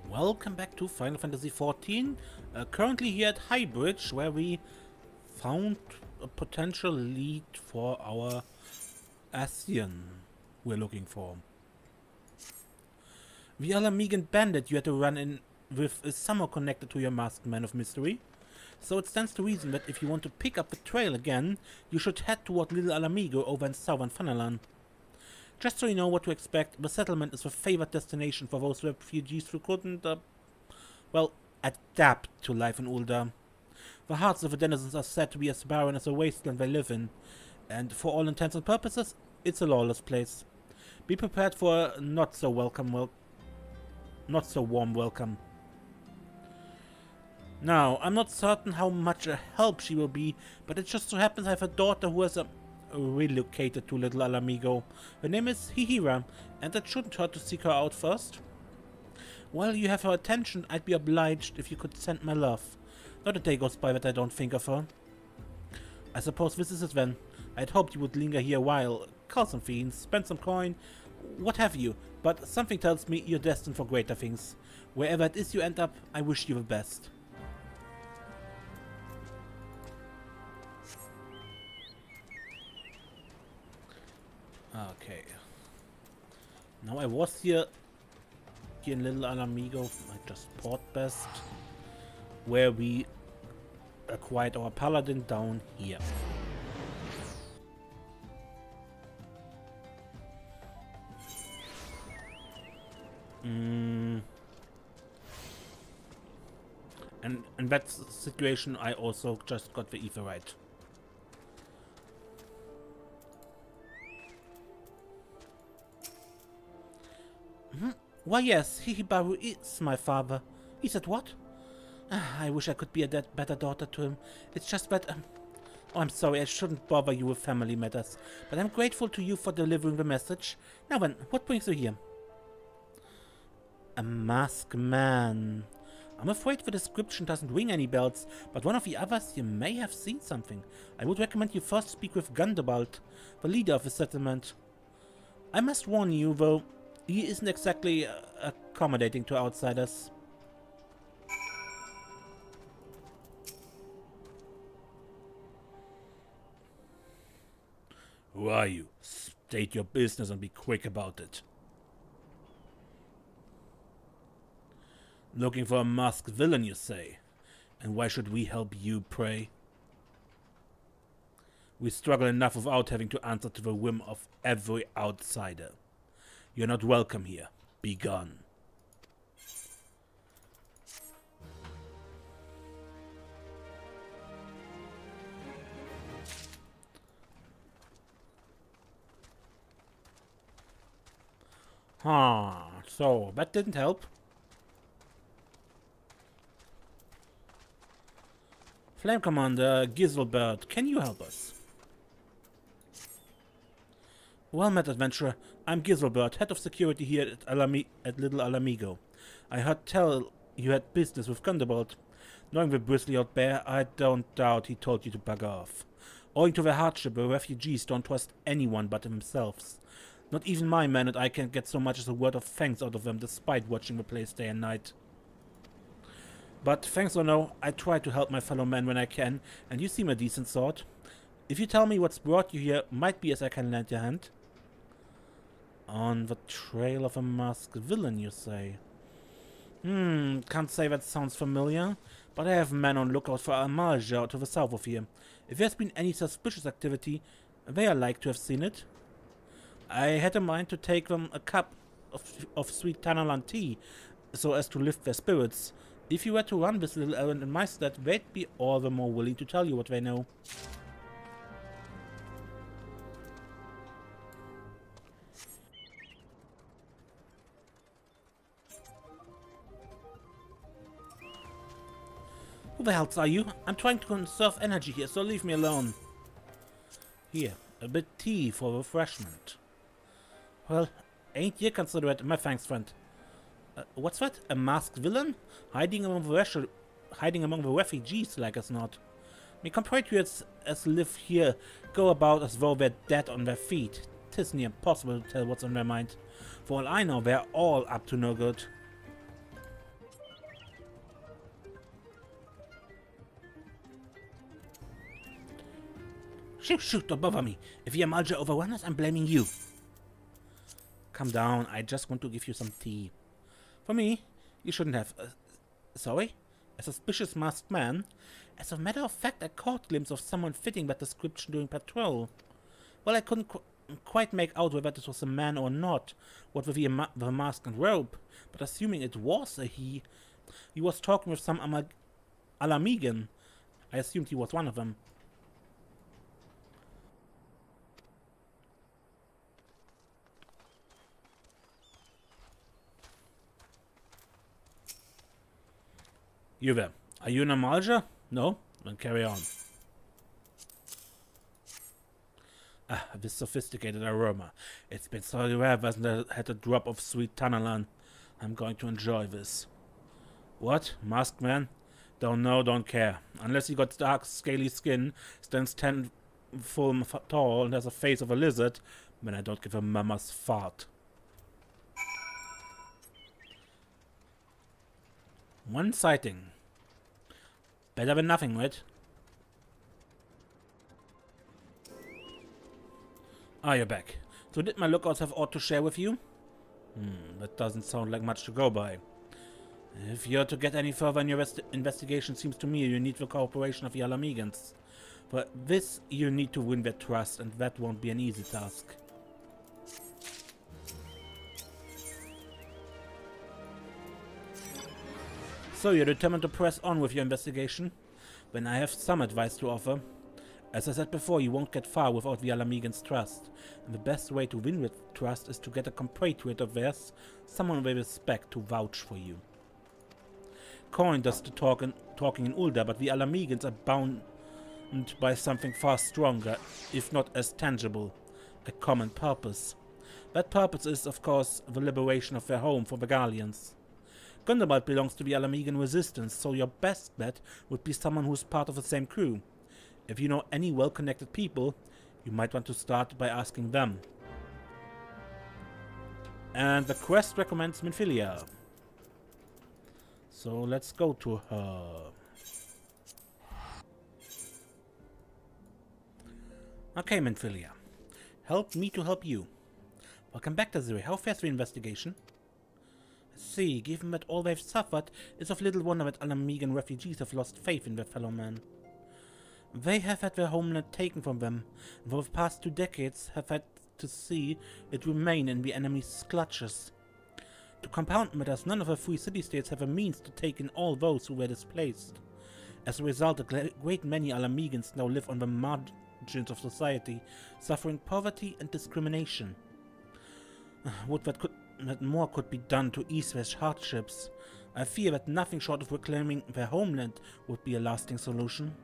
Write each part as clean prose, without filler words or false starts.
Welcome back to Final Fantasy XIV. Currently here at Highbridge, where we found a potential lead for our Ascian we're looking for. The Ala Mhigo bandit you had to run in with is somehow connected to your masked man of mystery. So it stands to reason that if you want to pick up the trail again, you should head toward Little Ala Mhigo over in southern Fanalan. Just so you know what to expect, the settlement is the favored destination for those refugees who couldn't, well, adapt to life in Ul'dah. The hearts of the denizens are said to be as barren as the wasteland they live in, and for all intents and purposes, it's a lawless place. Be prepared for a not so warm welcome. Now, I'm not certain how much a help she will be, but it just so happens I have a daughter who has relocated to Little Ala Mhigo. Her name is Hihira, and it shouldn't hurt to seek her out first. While you have her attention, I'd be obliged if you could send my love. Not a day goes by that I don't think of her. I suppose this is it then. I'd hoped you would linger here a while, call some fiends, spend some coin, what have you, but something tells me you're destined for greater things. Wherever it is you end up, I wish you the best. Okay. Now I was here in Little Ala Mhigo, I just port best, where we acquired our paladin down here. And in that situation I also just got the ether right. Why yes, Hihibaru is my father. He said what? I wish I could be a better daughter to him. It's just that... oh, I'm sorry, I shouldn't bother you with family matters. But I'm grateful to you for delivering the message. Now then, what brings you here? A masked man. I'm afraid the description doesn't ring any bells, but one of the others you may have seen something. I would recommend you first speak with Gundobald, the leader of the settlement. I must warn you, though, he isn't exactly accommodating to outsiders. Who are you? State your business and be quick about it. Looking for a masked villain, you say? And why should we help you, pray? We struggle enough without having to answer to the whim of every outsider. You're not welcome here. Be gone. So that didn't help. Flame Commander Giselbert, can you help us? Well met, adventurer. I'm Giselbert, head of security here at Little Ala Mhigo. I heard tell you had business with Gundobald. Knowing the bristly-old bear, I don't doubt he told you to bug off. Owing to the hardship, the refugees don't trust anyone but themselves. Not even my men and I can't get so much as a word of thanks out of them, despite watching the place day and night. But thanks or no, I try to help my fellow men when I can, and you seem a decent sort. If you tell me what's brought you here, might be as I can lend your hand. On the trail of a masked villain, you say? Can't say that sounds familiar, but I have men on lookout for Amalja to the south of here. If there's been any suspicious activity, they are like to have seen it. I had in mind to take them a cup of sweet Tanalan tea, so as to lift their spirits. If you were to run this little errand in my stead, they'd be all the more willing to tell you what they know. Who the hell are you? I'm trying to conserve energy here, so leave me alone. Here, a bit tea for refreshment. Well, ain't you considerate? My thanks, friend. What's that? A masked villain? Hiding among the refugees, like as not. My compatriots as live here go about as though they're dead on their feet. 'Tis near impossible to tell what's on their mind. For all I know, they're all up to no good. Shoot, don't bother me. If you're Malja overrun us, I'm blaming you. Calm down, I just want to give you some tea. For me, you shouldn't have... sorry? A suspicious masked man? As a matter of fact, I caught a glimpse of someone fitting that description during patrol. Well, I couldn't quite make out whether this was a man or not, what with the mask and robe, but assuming it was a he was talking with some Ala Mhigan. I assumed he was one of them. You there. Are you an Amalja? No? Then carry on. Ah, this sophisticated aroma. It's been so rare I hasn't had a drop of sweet tannalan. I'm going to enjoy this. What? Masked man? Don't know, don't care. Unless he got dark, scaly skin, stands 10 full tall, and has a face of a lizard, then I don't give a mama's fart. One sighting. Better than nothing, right? Ah, you're back. So did my lookouts have aught to share with you? That doesn't sound like much to go by. If you're to get any further in your investigation, seems to me you need the cooperation of the Ala Mhigans. For this, you need to win their trust, and that won't be an easy task. So you're determined to press on with your investigation? Then I have some advice to offer. As I said before, you won't get far without the Ala Mhigan's trust, and the best way to win with trust is to get a compatriot of theirs, someone they respect, to vouch for you. Coin does the talking in Ulda, but the Ala Mhigans are bound by something far stronger, if not as tangible, a common purpose. That purpose is, of course, the liberation of their home for the Gallians. Gundabad belongs to the Ala Mhigan resistance, so your best bet would be someone who's part of the same crew. If you know any well-connected people, you might want to start by asking them. And the quest recommends Minfilia. So let's go to her. Okay, Minfilia. Help me to help you. Welcome back, Desiree. How fares the investigation? See, given that all they've suffered, it's of little wonder that Ala Mhigan refugees have lost faith in their fellow man. They have had their homeland taken from them, and for the past 2 decades have had to see it remain in the enemy's clutches. To compound matters, none of the 3 city-states have a means to take in all those who were displaced. As a result, a great many Ala Mhigans now live on the margins of society, suffering poverty and discrimination. Would that more could be done to ease their hardships. I fear that nothing short of reclaiming their homeland would be a lasting solution.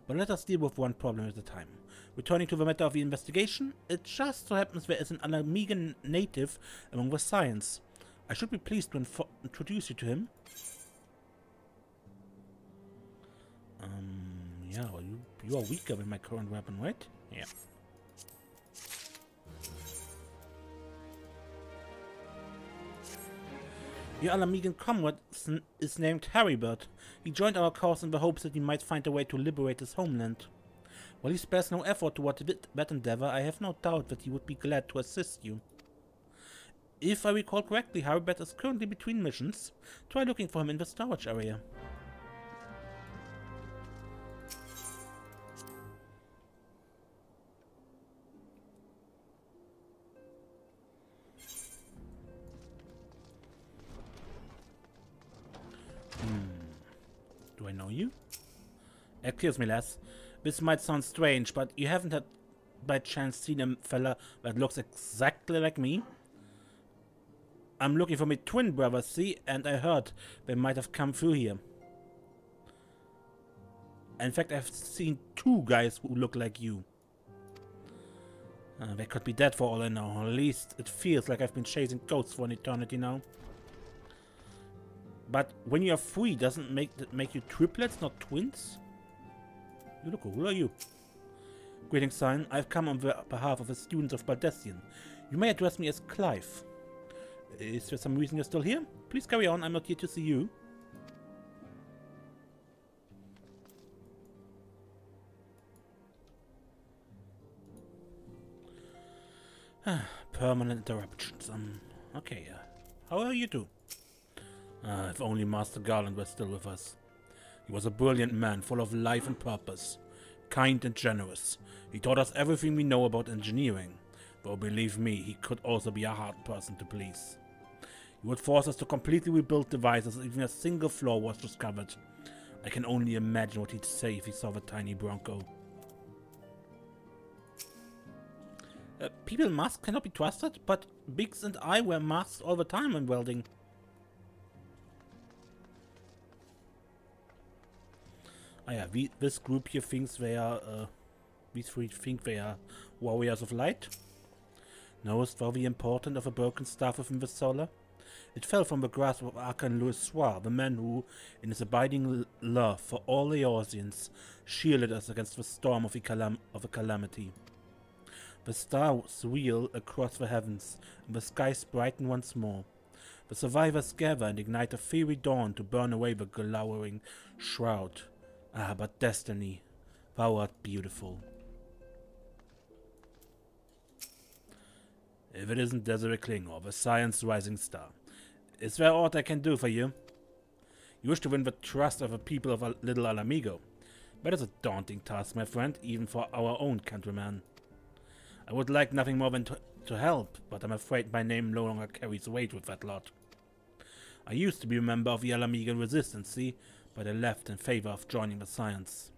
But let us deal with one problem at a time. Returning to the matter of the investigation, it just so happens there is an Ala Mhigan native among the science. I should be pleased to introduce you to him. Yeah, well, you are weaker than my current weapon, right? Yeah. Your Ala Mhigan comrade is named Harrybird. He joined our cause in the hopes that he might find a way to liberate his homeland. While he spares no effort toward that endeavor, I have no doubt that he would be glad to assist you. If I recall correctly, Harrybird is currently between missions. Try looking for him in the storage area. Do I know you? Excuse me, lass. This might sound strange, but you haven't had by chance seen a fella that looks exactly like me? I'm looking for my twin brothers, see, and I heard they might have come through here. In fact, I've seen 2 guys who look like you. They could be dead for all I know. At least it feels like I've been chasing ghosts for an eternity now. But when you are 3, doesn't make you triplets, not twins? You look, who are you? Greetings, son. I've come on behalf of the students of Baldessian. You may address me as Clive. Is there some reason you're still here? Please carry on, I'm not here to see you. Permanent interruptions. Okay. How are you two? If only Master Garland were still with us. He was a brilliant man, full of life and purpose. Kind and generous. He taught us everything we know about engineering. Though believe me, he could also be a hard person to please. He would force us to completely rebuild devices if even a single flaw was discovered. I can only imagine what he'd say if he saw the tiny Bronco. People masks cannot be trusted, but Biggs and I wear masks all the time when welding. This group here thinks they are, these three think they are warriors of light. Knowest thou the importance of a broken staff within the solar? It fell from the grasp of Archon Louis Soir, the man who, in his abiding love for all the Eorzeans, shielded us against the storm of a calamity. The stars wheel across the heavens, and the skies brighten once more. The survivors gather and ignite a fiery dawn to burn away the glowering shroud. Ah, but destiny, thou art beautiful. If it isn't Desiree Klingor, the Science Rising Star, is there aught I can do for you? You wish to win the trust of the people of Little Ala Mhigo. That is a daunting task, my friend, even for our own countryman. I would like nothing more than to help, but I'm afraid my name no longer carries weight with that lot. I used to be a member of the Ala Mhigan resistance, see, but I left in favor of joining the Science.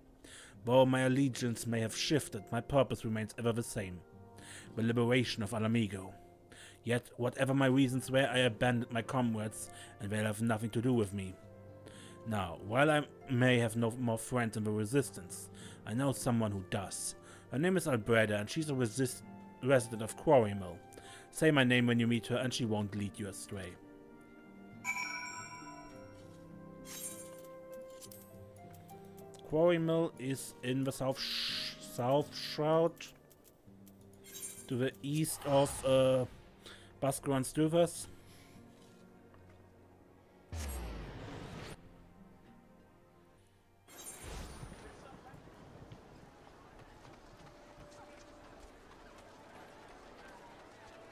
Though my allegiance may have shifted, my purpose remains ever the same. The liberation of Ala Mhigo. Yet, whatever my reasons were, I abandoned my comrades, and they'll have nothing to do with me. Now, while I may have no more friends in the resistance, I know someone who does. Her name is Lahabrea, and she's a resident of Quarry Mill. Say my name when you meet her, and she won't lead you astray. Quarry Mill is in the South Shroud, to the east of Baskar and Stuvers.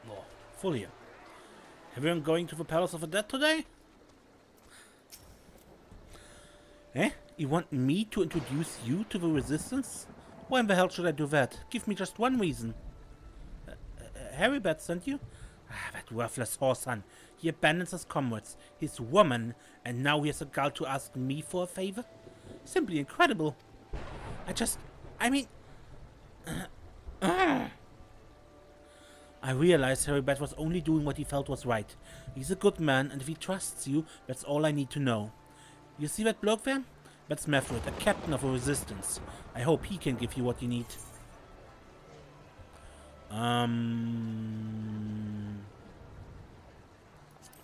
Oh, Fulia. Everyone going to the Palace of the Dead today? Eh? You want me to introduce you to the Resistance? Why in the hell should I do that? Give me just one reason. Heribert sent you? Ah, that worthless whoreson. He abandons his comrades, his woman, and now he has a gall to ask me for a favor? Simply incredible. I mean... I realize Heribert was only doing what he felt was right. He's a good man, and if he trusts you, that's all I need to know. You see that bloke there? That's Method, a captain of a resistance. I hope he can give you what you need.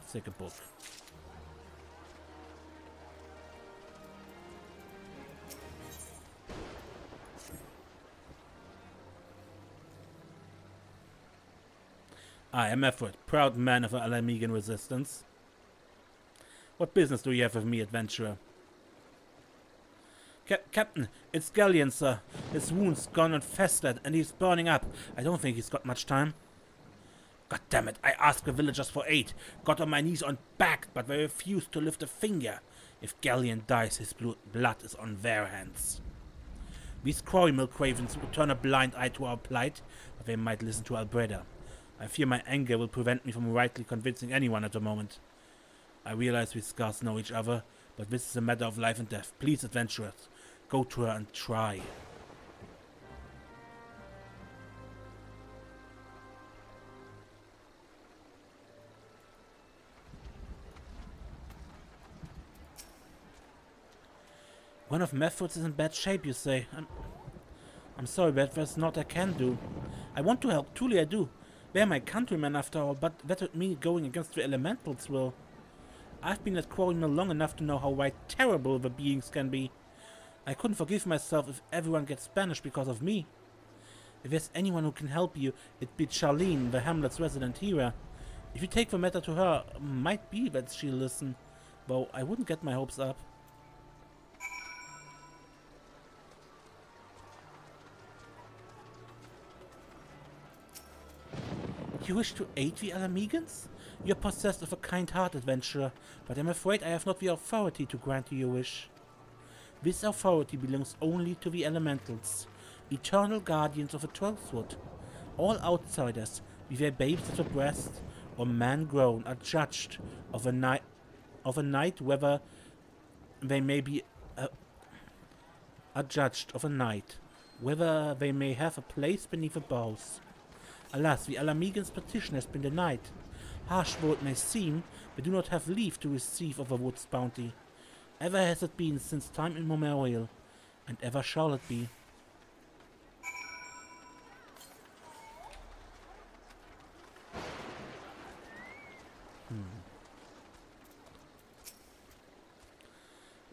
Let's take a book. I am Effort, proud man of the Ala Mhigan resistance. What business do you have with me, adventurer? Captain, it's Galleon, sir. His wound's gone and festered, and he's burning up. I don't think he's got much time. God damn it, I asked the villagers for aid, got on my knees on back, but they refused to lift a finger. If Galleon dies, his blood is on their hands. These quarry mill cravens will turn a blind eye to our plight, but they might listen to Lahabrea. I fear my anger will prevent me from rightly convincing anyone at the moment. I realize we scarce know each other, but this is a matter of life and death. Please, adventurers, go to her and try. One of Method's is in bad shape, you say. I'm sorry, but there's not I can do. I want to help, truly I do. They're my countrymen after all, but that would mean going against the elementals will. I've been at Quarry Mill long enough to know how right terrible the beings can be. I couldn't forgive myself if everyone gets banished because of me. If there's anyone who can help you, it'd be Charlene, the hamlet's resident healer. If you take the matter to her, might be that she'll listen, though I wouldn't get my hopes up. You wish to aid the Ala Mhigans? You are possessed of a kind heart, adventurer, but I'm afraid I have not the authority to grant you your wish. This authority belongs only to the elementals, eternal guardians of the 12th wood. All outsiders, be they babes at the breast or man grown, are judged of a night whether they may be are judged of a night whether they may have a place beneath the boughs. Alas, the Ala Mhigans' petition has been denied. Harsh though it may seem, they do not have leave to receive of the wood's bounty. Ever has it been since time immemorial, and ever shall it be.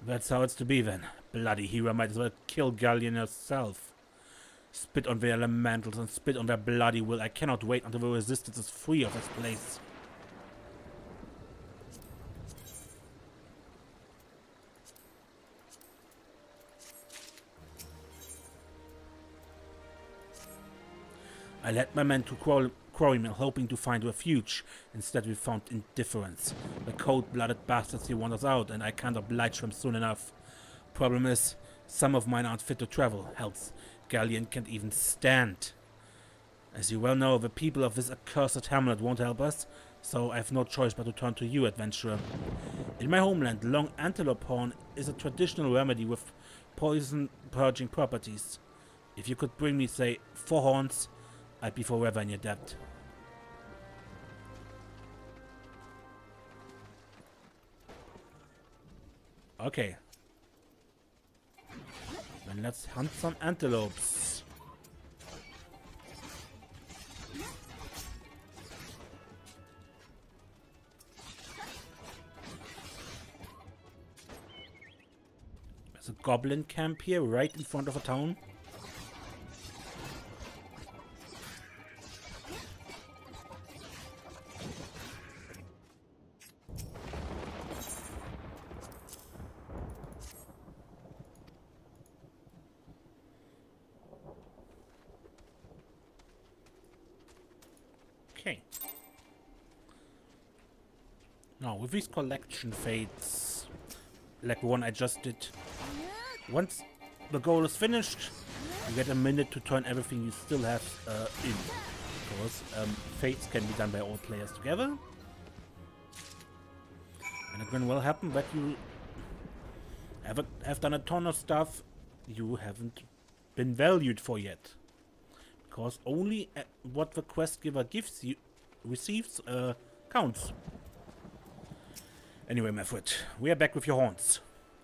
That's how it's to be then. Bloody hero might as well kill Galleon herself. Spit on their elementals and spit on their bloody will. I cannot wait until the resistance is free of this place. I led my men to Quarry Mill, hoping to find refuge. Instead we found indifference. The cold-blooded bastards here want us out, and I can't oblige them soon enough. Problem is, some of mine aren't fit to travel. Hell's Galleon can't even stand. As you well know, the people of this accursed hamlet won't help us, so I have no choice but to turn to you, adventurer. In my homeland, long antelope horn is a traditional remedy with poison-purging properties. If you could bring me, say, 4 horns, I'd be forever in your debt. Okay. Then let's hunt some antelopes. There's a goblin camp here right in front of a town. Okay. Now, with these collection fades, like the one I just did, once the goal is finished, you get a minute to turn everything you still have in. Of course, fades can be done by all players together. And it can well happen that you have done a ton of stuff you haven't been valued for yet. Because only what the quest giver receives counts. Anyway, my friend, we are back with your horns.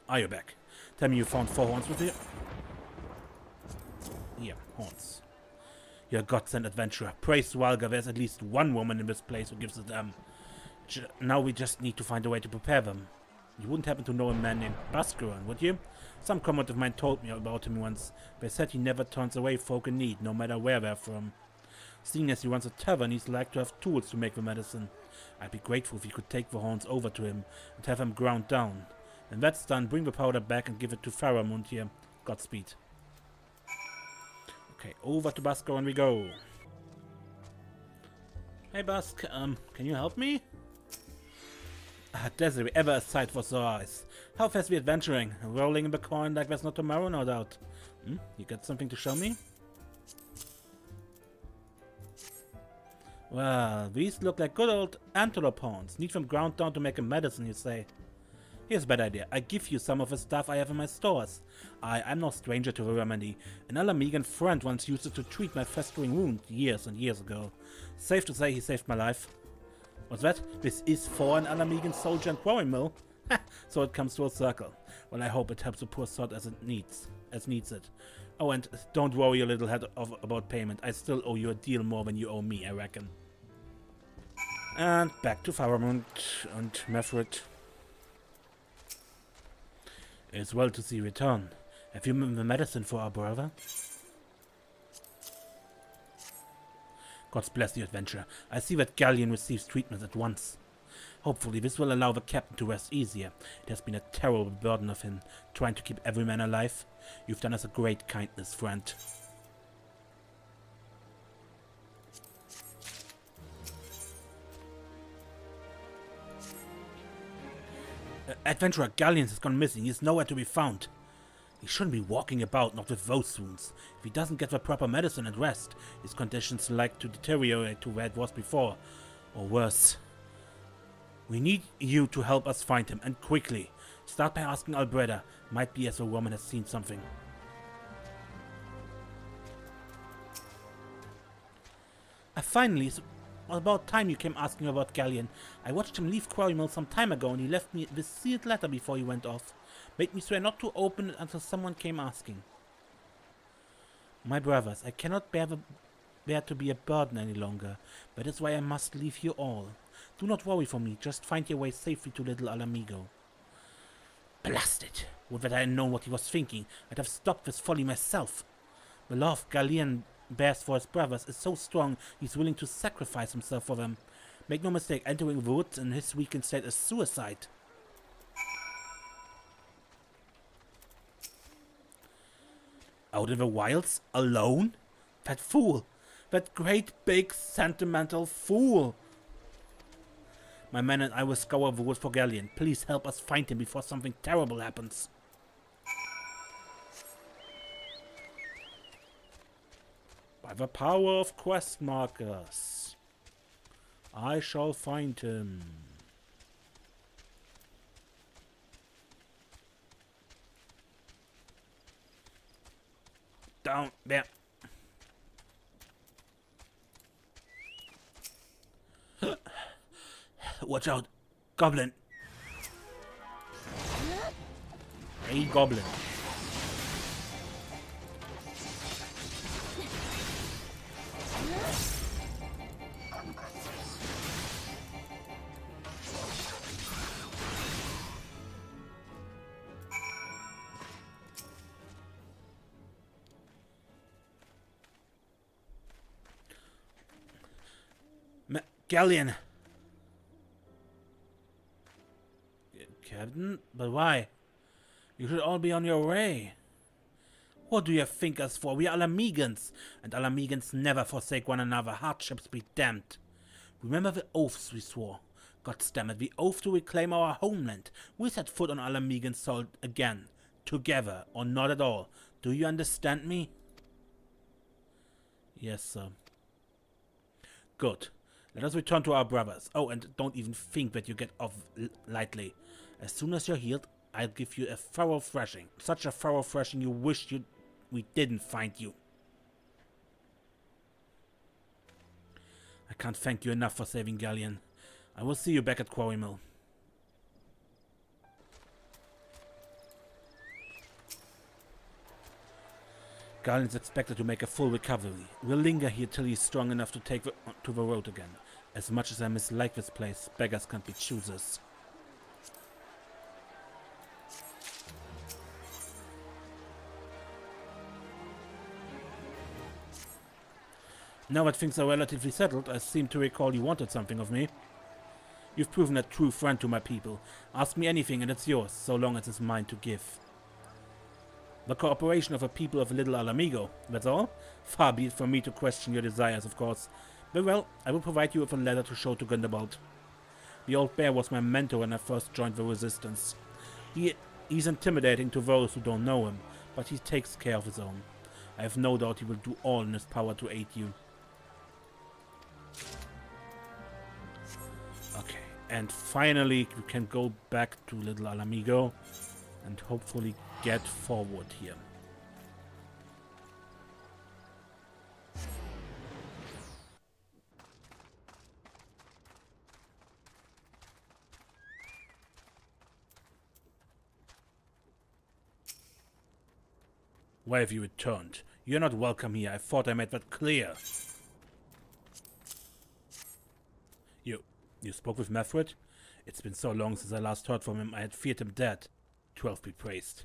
Are you back? Tell me you found 4 horns with you. Here, horns. You're a godsend adventurer. Praise Walga, there's at least one woman in this place who gives a damn. Now we just need to find a way to prepare them. You wouldn't happen to know a man named Bascaron, would you? Some comrade of mine told me about him once. They said he never turns away folk in need, no matter where they're from. Seeing as he runs a tavern, he's like to have tools to make the medicine. I'd be grateful if you could take the horns over to him and have them ground down. When that's done, bring the powder back and give it to Faramund here. Godspeed. Okay, over to Bascaron we go. Hey Bask, can you help me? Desiree, ever a sight for sore eyes. How fast we adventuring? Rolling in the coin like there's no tomorrow, no doubt. You got something to show me? Well, these look like good old antelope horns. Need them ground down to make a medicine, you say? Here's a bad idea. I give you some of the stuff I have in my stores. I'm no stranger to the remedy. An Ala Mhigan friend once used it to treat my festering wound years and years ago. Safe to say he saved my life. What's that? This is for an Ala Mhigan soldier and quarry mill? So it comes to a circle. Well, I hope it helps the poor sod as needs it. Oh, and don't worry your little head about payment. I still owe you a deal more than you owe me, I reckon. And back to Faramund and Mefrit. It's well to see you return. Have you the medicine for our brother? God bless the adventurer. I see that Galleon receives treatment at once. Hopefully this will allow the captain to rest easier. It has been a terrible burden of him, trying to keep every man alive. You've done us a great kindness, friend. Adventurer Galleons has gone missing. He is nowhere to be found. He shouldn't be walking about, not with those wounds. If he doesn't get the proper medicine and rest, his condition's like to deteriorate to where it was before. Or worse. We need you to help us find him, and quickly. Start by asking Lahabrea. Might be as the woman has seen something. Finally, it's about time you came asking about Galleon. I watched him leave Quarry Mill some time ago, and he left me this sealed letter before he went off. Made me swear not to open it until someone came asking. My brothers, I cannot bear to be a burden any longer, but that's why I must leave you all. Do not worry for me, just find your way safely to Little Ala Mhigo. Blast it! Would that I had known what he was thinking, I'd have stopped this folly myself. The love Galleon bears for his brothers is so strong, he's willing to sacrifice himself for them. Make no mistake, entering the woods in his weakened state is suicide. Out in the wilds? Alone? That fool! That great big sentimental fool! My men and I will scour the woods for Galleon. Please help us find him before something terrible happens. By the power of quest markers, I shall find him. Down there. Watch out, goblin. Hey, goblin. Galleon. Captain? But why? You should all be on your way. What do you think us for? We are Ala Mhigans, and Ala Mhigans never forsake one another. Hardships be damned. Remember the oaths we swore. God damn it, the oath to reclaim our homeland. We set foot on Ala Mhigan's soil again. Together, or not at all. Do you understand me? Yes, sir. Good. Let us return to our brothers. Oh, and don't even think that you get off lightly. As soon as you're healed, I'll give you a thorough thrashing. Such a thorough thrashing you wish we didn't find you. I can't thank you enough for saving Galleon. I will see you back at Quarry Mill. Galleon is expected to make a full recovery. We'll linger here till he's strong enough to take to the road again. As much as I mislike this place, beggars can't be choosers. Now that things are relatively settled, I seem to recall you wanted something of me. You've proven a true friend to my people. Ask me anything and it's yours, so long as it's mine to give. The cooperation of the people of Little Ala Mhigo, that's all? Far be it from me to question your desires, of course. But well, I will provide you with a letter to show to Gundobald. The old bear was my mentor when I first joined the resistance. He's intimidating to those who don't know him, but he takes care of his own. I have no doubt he will do all in his power to aid you. Okay, and finally we can go back to Little Ala Mhigo and hopefully get forward here. Why have you returned? You're not welcome here. I thought I made that clear. You spoke with Method? It's been so long since I last heard from him, I had feared him dead. 12 be praised.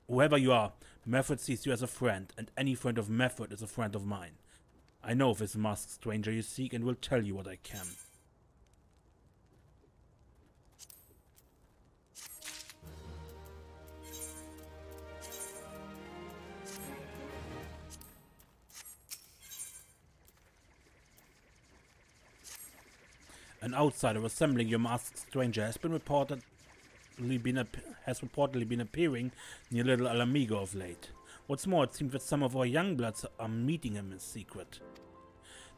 Whoever you are, Method sees you as a friend, and any friend of Method is a friend of mine. I know of this masked stranger you seek and will tell you what I can. An outsider resembling your masked stranger has reportedly been appearing near Little Ala Mhigo of late. What's more, it seems that some of our young bloods are meeting him in secret.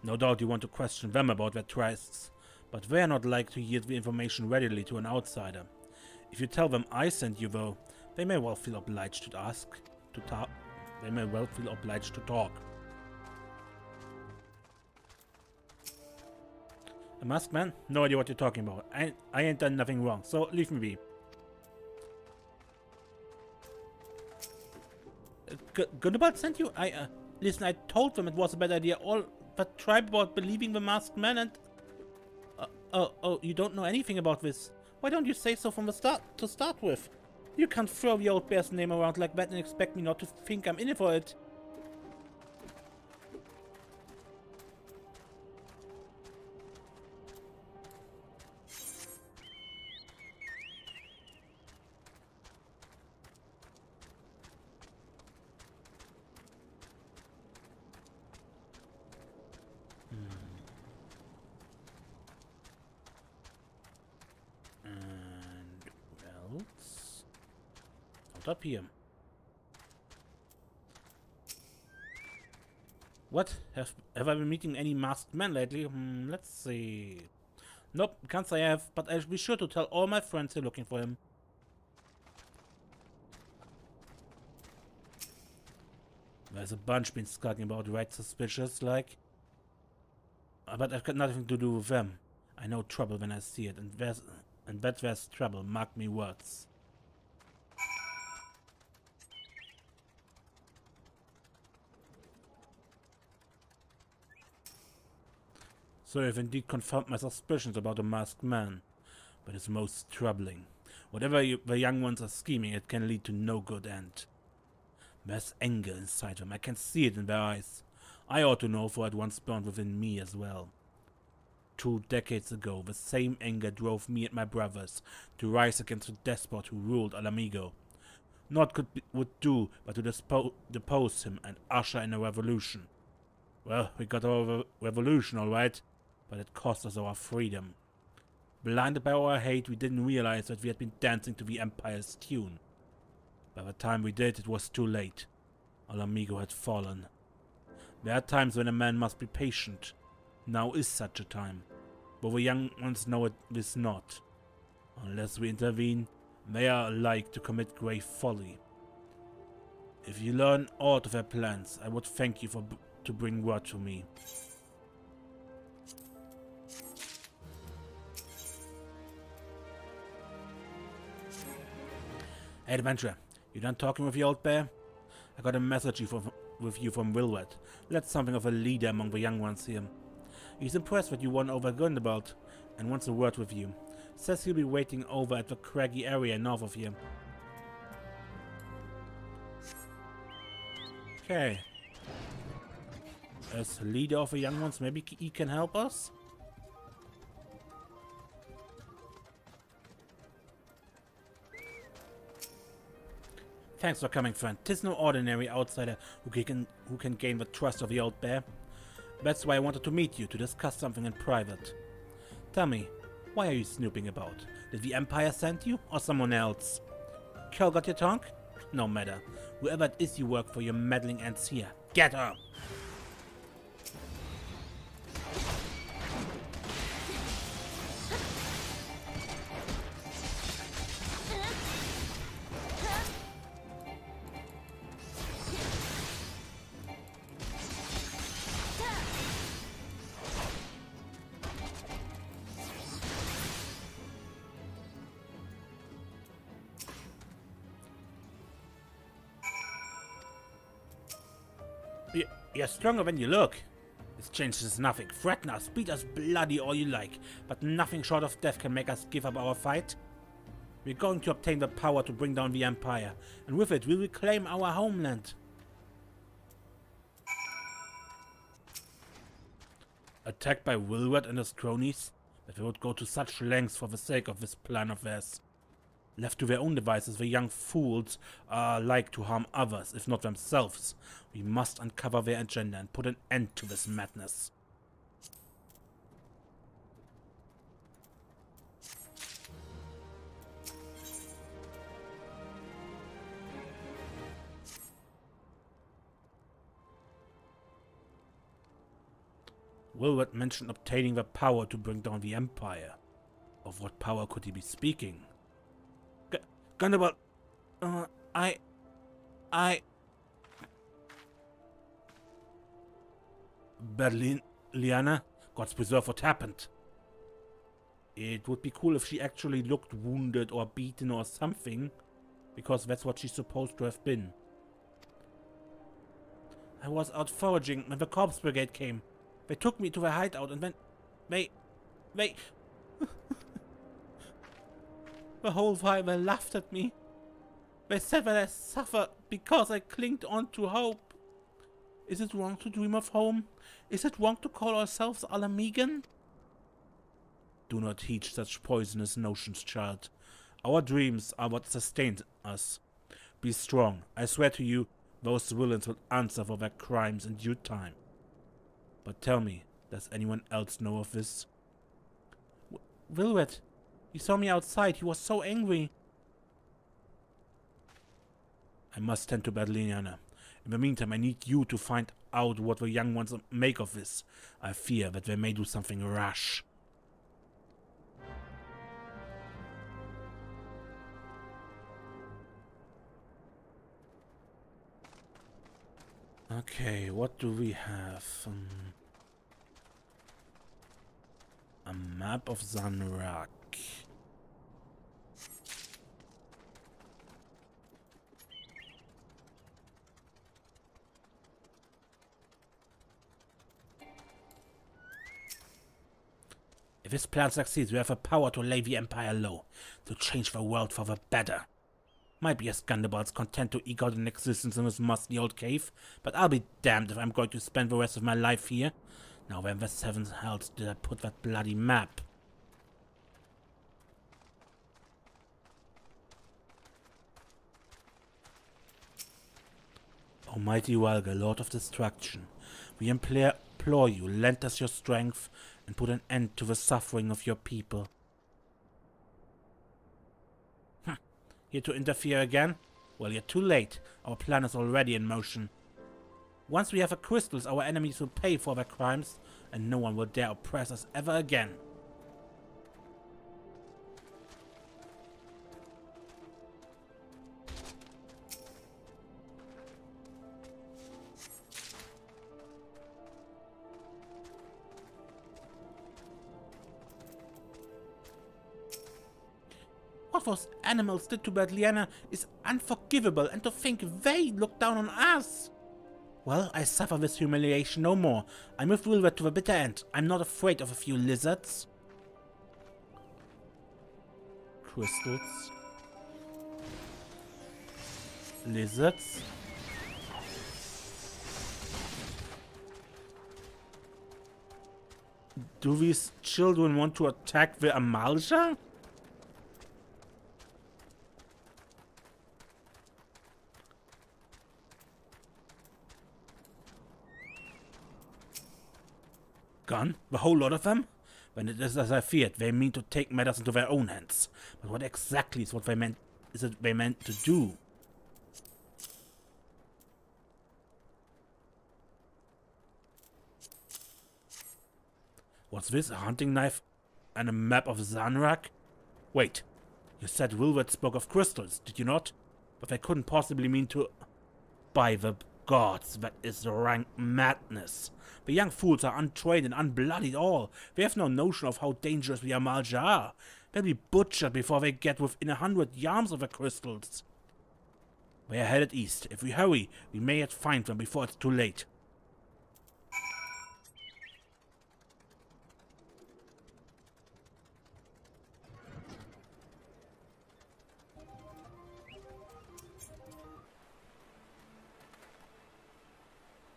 No doubt you want to question them about their trysts, but they are not like to yield the information readily to an outsider. If you tell them I sent you, though, they may well feel obliged to talk. A masked man? No idea what you're talking about. I ain't done nothing wrong, so leave me be. Gundobald sent you? Listen, I told them it was a bad idea. All that tribe about believing the masked man and... Oh, you don't know anything about this. Why don't you say so from the start, to start with? You can't throw the old bear's name around like that and expect me not to think I'm in it for it. Up here. What? Have I been meeting any masked men lately? Let's see. Nope, can't say I have, but I'll be sure to tell all my friends here looking for him. There's a bunch been skulking about, right? Suspicious, like. But I've got nothing to do with them. I know trouble when I see it, and that there's trouble, mark me words. So I've indeed confirmed my suspicions about the masked man, but it's most troubling. Whatever the young ones are scheming, it can lead to no good end. There's anger inside them, I can see it in their eyes. I ought to know, for it once burned within me as well. 2 decades ago, the same anger drove me and my brothers to rise against the despot who ruled Ala Mhigo. Naught would do but to depose him and usher in a revolution. Well, we got our revolution, all right, but it cost us our freedom. Blinded by our hate, we didn't realize that we had been dancing to the Empire's tune. By the time we did, it was too late. Ala Mhigo had fallen. There are times when a man must be patient. Now is such a time. But the young ones know it is not. Unless we intervene, they are like to commit grave folly. If you learn aught of their plans, I would thank you to bring word to me. Hey, adventurer, you done talking with the old bear? I got a message with you from Wilward. That's something of a leader among the young ones here. He's impressed that you won over Gundobald and wants a word with you. Says he'll be waiting over at the craggy area north of here. Okay. As leader of the young ones, maybe he can help us? Thanks for coming, friend. 'Tis no ordinary outsider who can gain the trust of the old bear. That's why I wanted to meet you, to discuss something in private. Tell me, why are you snooping about? Did the Empire send you, or someone else? Kel got your tongue? No matter. Whoever it is you work for, you're meddling ants here. Get her! You're stronger than you look. This changes nothing. Threaten us, beat us bloody all you like, but nothing short of death can make us give up our fight. We're going to obtain the power to bring down the Empire, and with it we'll reclaim our homeland. Attacked by Wilward and his cronies? That they would go to such lengths for the sake of this plan of theirs. Left to their own devices, the young fools are like to harm others, if not themselves. We must uncover their agenda and put an end to this madness. Wilbert mentioned obtaining the power to bring down the Empire. Of what power could he be speaking? Gundabald, Berlin, Liana, God's preserve, what happened? It would be cool if she actually looked wounded or beaten or something, because that's what she's supposed to have been. I was out foraging when the corpse brigade came. They took me to their hideout and then they the whole while they laughed at me. They said that I suffer because I clinged on to hope. Is it wrong to dream of home? Is it wrong to call ourselves Ala Mhigan? Do not heed such poisonous notions, child. Our dreams are what sustained us. Be strong. I swear to you, those villains will answer for their crimes in due time. But tell me, does anyone else know of this? Wilbert, he saw me outside. He was so angry. I must tend to Badliana. In the meantime, I need you to find out what the young ones make of this. I fear that they may do something rash. Okay, what do we have? A map of Zanrak. If this plan succeeds, we have the power to lay the Empire low, to change the world for the better. Might be as Gundabald's content to eke out an existence in this musty old cave, but I'll be damned if I'm going to spend the rest of my life here. Now where in the seventh hells did I put that bloody map? Almighty Walga, Lord of Destruction, we implore you, lend us your strength and put an end to the suffering of your people. Here to interfere again? Well, you're too late. Our plan is already in motion. Once we have the crystals, our enemies will pay for their crimes, and no one will dare oppress us ever again. What those animals did to Badliana is unforgivable, and to think they look down on us. Well, I suffer this humiliation no more. I'm with Wilbert to the bitter end. I'm not afraid of a few lizards. Crystals. Lizards. Do these children want to attack the Amalja? Gone? The whole lot of them? When it is as I feared, they mean to take matters into their own hands. But what exactly is they meant to do? What's this? A hunting knife and a map of Zanrak? Wait, you said Wilbert spoke of crystals, did you not? But they couldn't possibly mean to... By the gods, that is rank madness. The young fools are untrained and unbloodied all. They have no notion of how dangerous the Amalja are. They'll be butchered before they get within 100 yards of the crystals. We are headed east. If we hurry, we may yet find them before it's too late.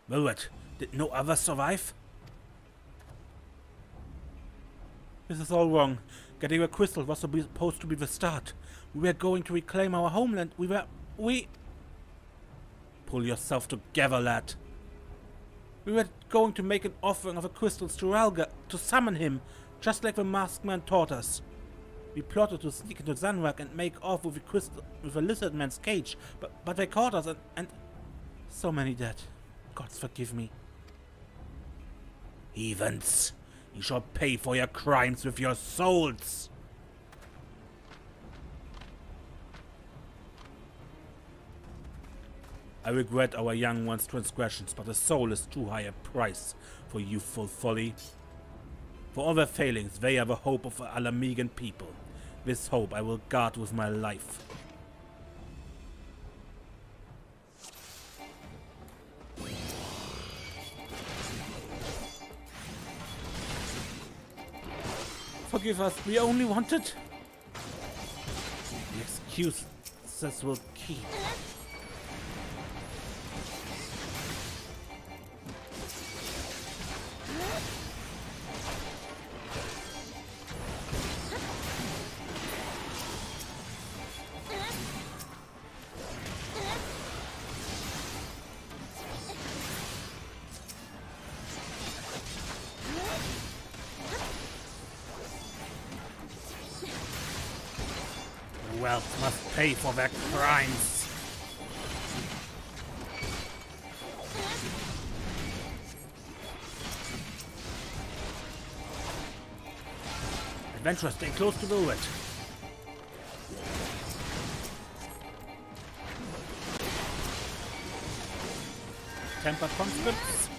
Wilbert, did no others survive? This is all wrong. Getting a crystal was supposed to be the start. We were going to reclaim our homeland. We... Pull yourself together, lad. We were going to make an offering of the crystals to Ralga, to summon him, just like the masked man taught us. We plotted to sneak into Zanrak and make off with the lizard man's cage, but they caught us and so many dead. Gods forgive me. Heathens, you shall pay for your crimes with your souls! I regret our young one's transgressions, but a soul is too high a price for youthful folly. For all their failings, they are the hope of the Ala Mhigan people. This hope I will guard with my life. Forgive us, we only wanted... The excuses will keep. Wealth must pay for their crimes. Adventurers, stay close to the wood. Tempered conscripts.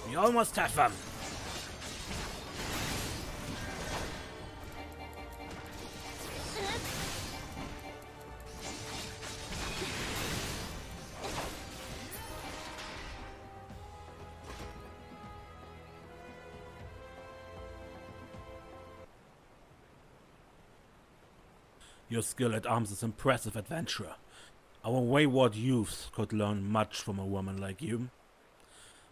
We almost have them. Your skill at arms is impressive, adventurer. Our wayward youths could learn much from a woman like you.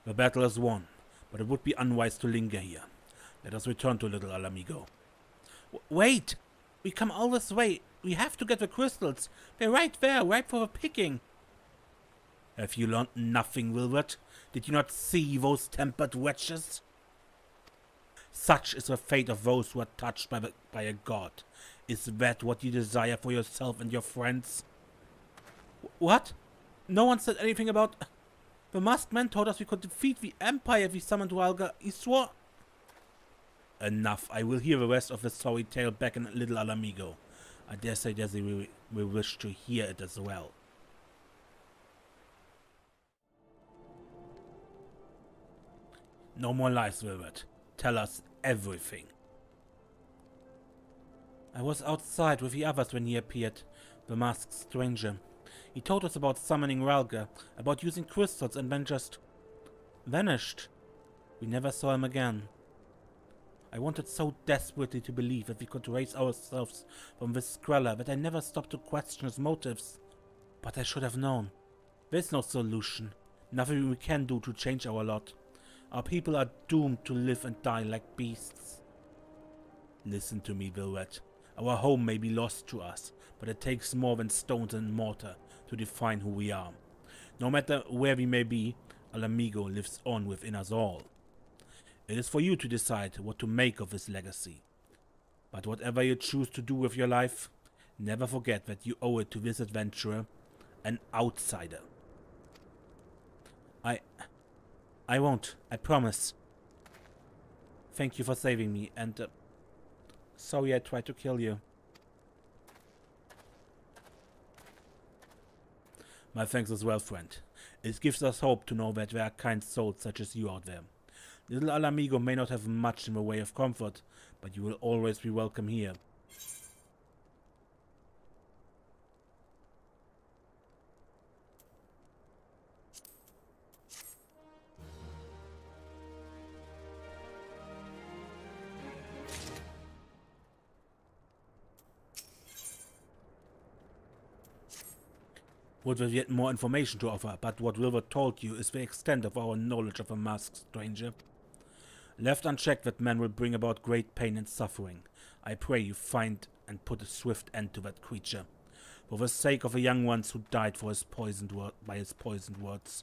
The battle is won, but it would be unwise to linger here. Let us return to Little Ala Mhigo. Wait! We come all this way. We have to get the crystals. They're right there, ripe for the picking. Have you learned nothing, Wilbert? Did you not see those tempered wretches? Such is the fate of those who are touched by a god. Is that what you desire for yourself and your friends? What? No one said anything about... The masked man told us we could defeat the Empire if we summoned Rhalga. He swore... Enough. I will hear the rest of the sorry tale back in Little Ala Mhigo. I dare say Desi will wish to hear it as well. No more lies, Wilbert. Tell us everything. I was outside with the others when he appeared, the masked stranger. He told us about summoning Rhalga, about using crystals, and then just vanished. We never saw him again. I wanted so desperately to believe that we could raise ourselves from this Skreller that I never stopped to question his motives. But I should have known. There's no solution. Nothing we can do to change our lot. Our people are doomed to live and die like beasts. Listen to me, Wilbert. Our home may be lost to us, but it takes more than stones and mortar to define who we are. No matter where we may be, Ala Mhigo lives on within us all. It is for you to decide what to make of this legacy. But whatever you choose to do with your life, never forget that you owe it to this adventurer, an outsider. I won't, I promise. Thank you for saving me, and sorry I tried to kill you. My thanks as well, friend. It gives us hope to know that there are kind souls such as you out there. Little Ala Mhigo may not have much in the way of comfort, but you will always be welcome here. would have yet more information to offer, but what Wilbur told you is the extent of our knowledge of a masked stranger. Left unchecked, that man will bring about great pain and suffering. I pray you find and put a swift end to that creature, for the sake of the young ones who died for his by his poisoned words.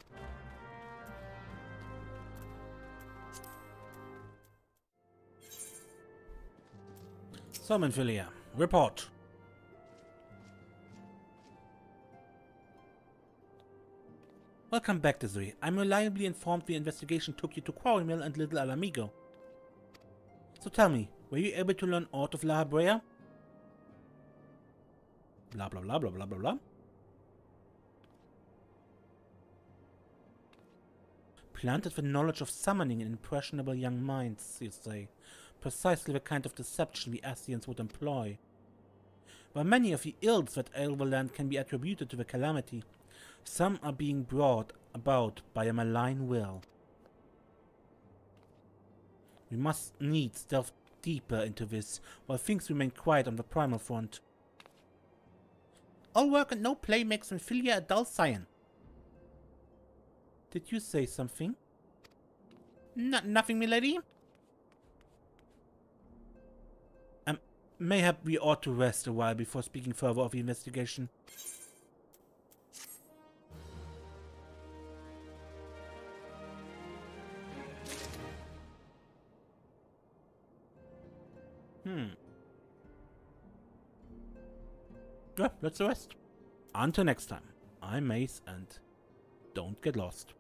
So, Menphilia, report. Welcome back, Desiree. I'm reliably informed the investigation took you to Quarry Mill and Little Ala Mhigo. So tell me, were you able to learn aught of Lahabrea? Blah blah blah blah blah blah blah. Planted the knowledge of summoning in impressionable young minds, you say. Precisely the kind of deception the Ascians would employ. While many of the ills that ail the land can be attributed to the calamity, some are being brought about by a malign will. We must needs delve deeper into this, while things remain quiet on the primal front. All work and no play makes Menphilia a dull scion. Did you say something? Nothing, milady. Mayhap we ought to rest a while before speaking further of the investigation. Yeah, let's rest. Until next time, I'm Mace, and don't get lost.